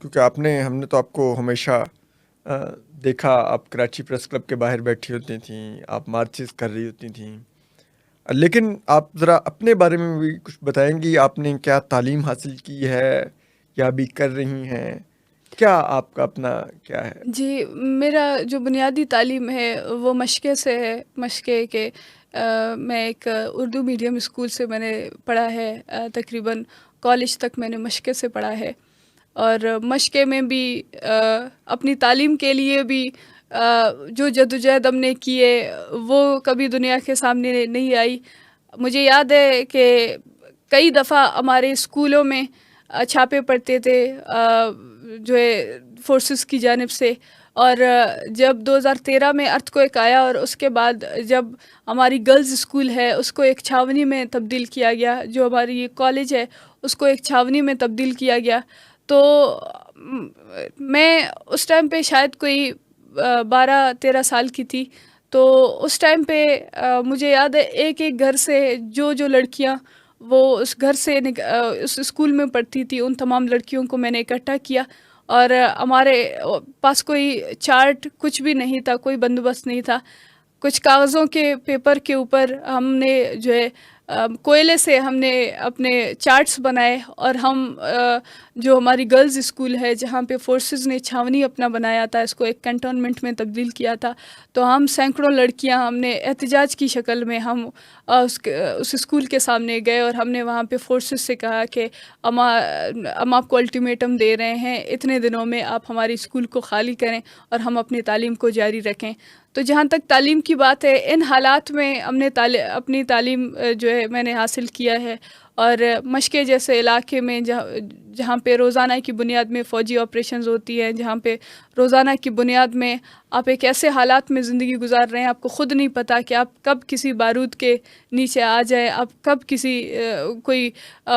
क्योंकि हमने तो आपको हमेशा देखा, आप कराची प्रेस क्लब के बाहर बैठी होती थीं, आप मार्चेस कर रही होती थीं। लेकिन आप ज़रा अपने बारे में भी कुछ बताएँगी, आपने क्या तालीम हासिल की है या अभी कर रही हैं? क्या आपका अपना क्या है? जी, मेरा जो बुनियादी तालीम है वो मशक़े से है। मशक़े के मैं एक उर्दू मीडियम स्कूल से मैंने पढ़ा है। तकरीबन कॉलेज तक मैंने मशक़े से पढ़ा है। और मशक़े में भी अपनी तालीम के लिए भी जो जद्दोजहद हमने की है वो कभी दुनिया के सामने नहीं आई। मुझे याद है कि कई दफ़ा हमारे स्कूलों में छापे पड़ते थे जो है फोर्सेस की जानिब से। और जब 2013 में अर्थक्वेक आया और उसके बाद जब हमारी गर्ल्स स्कूल है उसको एक छावनी में तब्दील किया गया, जो हमारी ये कॉलेज है उसको एक छावनी में तब्दील किया गया। तो मैं उस टाइम पे शायद कोई 12-13 साल की थी। तो उस टाइम पे मुझे याद है एक-एक घर से जो लड़कियां वो उस घर से उस स्कूल में पढ़ती थी, उन तमाम लड़कियों को मैंने इकट्ठा किया। और हमारे पास कोई चार्ट कुछ भी नहीं था, कोई बंदोबस्त नहीं था। कुछ कागज़ों के पेपर के ऊपर हमने जो है कोयले से हमने अपने चार्ट्स बनाए। और हम जो हमारी गर्ल्स स्कूल है जहाँ पे फोर्सेस ने छावनी अपना बनाया था, इसको एक कंटोनमेंट में तब्दील किया था। तो हम सैकड़ों लड़कियां हमने एहतजाज की शक्ल में हम उस स्कूल के सामने गए और हमने वहाँ पे फोर्सेस से कहा कि हम आपको अल्टीमेटम दे रहे हैं, इतने दिनों में आप हमारी स्कूल को खाली करें और हम अपनी तालीम को जारी रखें। तो जहाँ तक तालीम की बात है, इन हालात में हमने अपनी तालीम जो है मैंने हासिल किया है। और मशक़े जैसे इलाके में जहाँ पे रोज़ाना की बुनियाद में फ़ौजी ऑपरेशंस होती हैं, जहाँ पे रोज़ाना की बुनियाद में आप एक ऐसे हालात में ज़िंदगी गुजार रहे हैं, आपको ख़ुद नहीं पता कि आप कब किसी बारूद के नीचे आ जाए, आप कब किसी कोई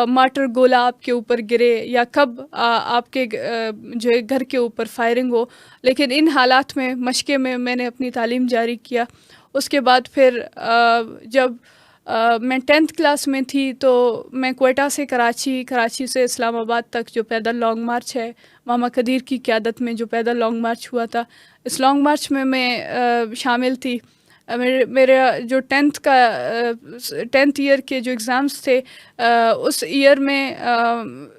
मार्टर गोला आपके ऊपर गिरे, या कब आपके जो है घर के ऊपर फायरिंग हो। लेकिन इन हालात में मशक़े में मैंने अपनी तालीम जारी किया। उसके बाद फिर जब मैं 10th क्लास में थी तो मैं क्वेटा से कराची से इस्लामाबाद तक जो पैदल लॉन्ग मार्च है, मामा कदीर की क़यादत में जो पैदल लॉन्ग मार्च हुआ था, इस लॉन्ग मार्च में मैं शामिल थी। मेरा जो 10th ईयर के जो एग्ज़ाम्स थे, उस ईयर में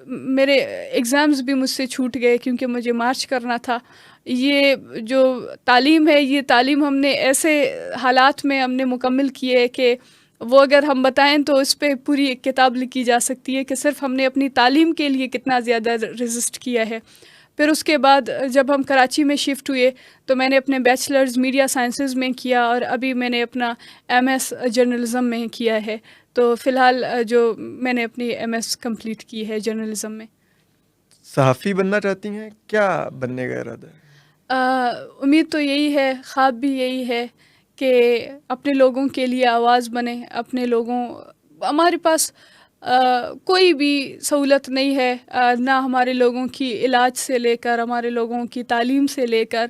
मेरे एग्ज़ाम्स भी मुझसे छूट गए क्योंकि मुझे मार्च करना था। ये जो तालीम है, ये तालीम हमने ऐसे हालात में हमने मुकम्मल की है कि वो अगर हम बताएं तो इस पे पूरी एक किताब लिखी जा सकती है कि सिर्फ हमने अपनी तालीम के लिए कितना ज़्यादा रेजिस्ट किया है। फिर उसके बाद जब हम कराची में शिफ्ट हुए तो मैंने अपने बैचलर्स मीडिया साइंसेज़ में किया और अभी मैंने अपना एमएस जर्नलिज़म में किया है। तो फ़िलहाल जो मैंने अपनी एमएस कंप्लीट की है जर्नलिज़म में। सहाफ़ी बनना चाहती हैं? क्या बनने का इरादा है? उम्मीद तो यही है, ख्वाब भी यही है कि अपने लोगों के लिए आवाज़ बने। अपने लोगों हमारे पास कोई भी सहूलत नहीं है, ना हमारे लोगों की इलाज से लेकर हमारे लोगों की तालीम से लेकर।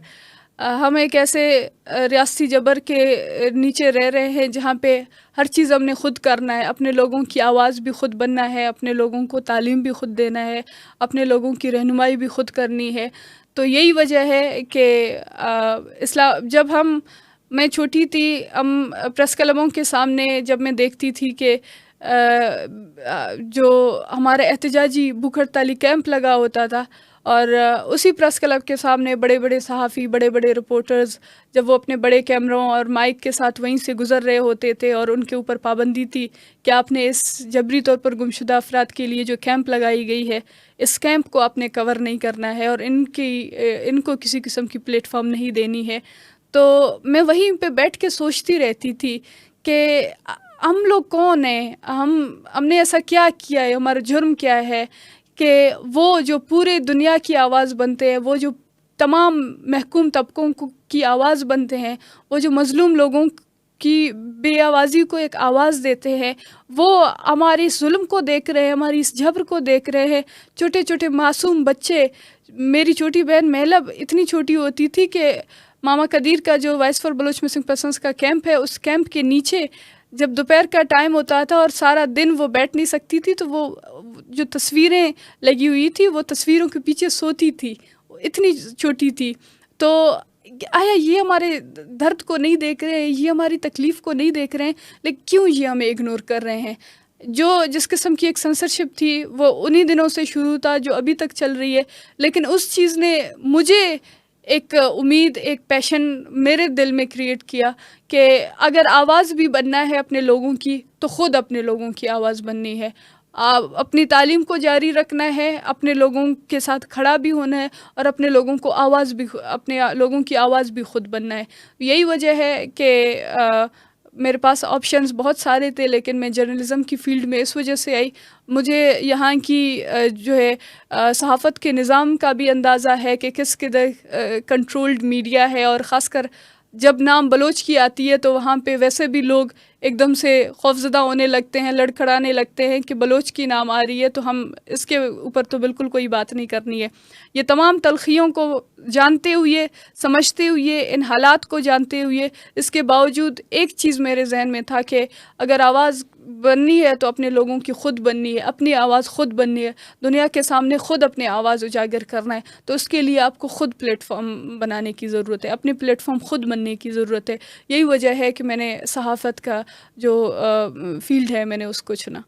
हम एक ऐसे रियासती जबर के नीचे रह रहे हैं जहाँ पे हर चीज़ हमने ख़ुद करना है। अपने लोगों की आवाज़ भी ख़ुद बनना है, अपने लोगों को तालीम भी ख़ुद देना है, अपने लोगों की रहनुमाई भी ख़ुद करनी है। तो यही वजह है कि मैं छोटी थी, हम प्रेस क्लबों के सामने जब मैं देखती थी कि जो हमारा एहतजाजी भूख हड़ताली कैंप लगा होता था और उसी प्रेस क्लब के सामने बड़े बड़े सहाफ़ी, बड़े बड़े रिपोर्टर्स जब वो अपने बड़े कैमरों और माइक के साथ वहीं से गुज़र रहे होते थे और उनके ऊपर पाबंदी थी कि आपने इस जबरी तौर पर गुमशुदा अफराद के लिए जो कैंप लगाई गई है, इस कैंप को आपने कवर नहीं करना है और इनको किसी किस्म की प्लेटफॉर्म नहीं देनी है। तो मैं वहीं पे बैठ के सोचती रहती थी कि हम लोग कौन हैं? हमने ऐसा क्या किया है? हमारा जुर्म क्या है कि वो जो पूरे दुनिया की आवाज़ बनते हैं, वो जो तमाम महकूम तबकों की आवाज़ बनते हैं, वो जो मज़लूम लोगों की बेआवाज़ी को एक आवाज़ देते हैं, वो हमारी इस जुल्म को देख रहे हैं, हमारी इस जबर को देख रहे हैं। छोटे छोटे मासूम बच्चे, मेरी छोटी बहन महलब इतनी छोटी होती थी कि मामा कदीर का जो voice for Baloch missing persons का कैंप है, उस कैंप के नीचे जब दोपहर का टाइम होता था और सारा दिन वो बैठ नहीं सकती थी, तो वो जो तस्वीरें लगी हुई थी वो तस्वीरों के पीछे सोती थी, इतनी छोटी थी। तो आया ये हमारे दर्द को नहीं देख रहे हैं, ये हमारी तकलीफ़ को नहीं देख रहे हैं, लेकिन क्यों ये हमें इग्नोर कर रहे हैं। जो जिस किस्म की एक सेंसरशिप थी वो उन्हीं दिनों से शुरू था जो अभी तक चल रही है, लेकिन उस चीज़ ने मुझे एक उम्मीद, एक पैशन मेरे दिल में क्रिएट किया कि अगर आवाज़ भी बनना है अपने लोगों की, तो ख़ुद अपने लोगों की आवाज़ बननी है। अपनी तालीम को जारी रखना है, अपने लोगों के साथ खड़ा भी होना है और अपने लोगों को आवाज़ भी अपने लोगों की आवाज़ भी ख़ुद बनना है। यही वजह है कि मेरे पास ऑप्शंस बहुत सारे थे, लेकिन मैं जर्नलिज़्म की फ़ील्ड में इस वजह से आई। मुझे यहाँ की जो है सहाफ़त के निज़ाम का भी अंदाज़ा है कि किस कदर कंट्रोल्ड मीडिया है, और ख़ासकर जब नाम बलोच की आती है तो वहाँ पे वैसे भी लोग एकदम से खौफज़दा होने लगते हैं, लड़खड़ाने लगते हैं कि बलोच की नाम आ रही है, तो हम इसके ऊपर तो बिल्कुल कोई बात नहीं करनी है। ये तमाम तलख़ियों को जानते हुए, समझते हुए, इन हालात को जानते हुए, इसके बावजूद एक चीज़ मेरे ज़हन में था कि अगर आवाज़ बननी है तो अपने लोगों की ख़ुद बननी है, अपनी आवाज़ ख़ुद बननी है, दुनिया के सामने ख़ुद अपनी आवाज़ उजागर करना है। तो उसके लिए आपको ख़ुद प्लेटफ़ॉर्म बनाने की ज़रूरत है, अपने प्लेटफ़ॉर्म ख़ुद बनने की ज़रूरत है। यही वजह है कि मैंने सहाफ़त का जो फ़ील्ड है मैंने उसको चुना।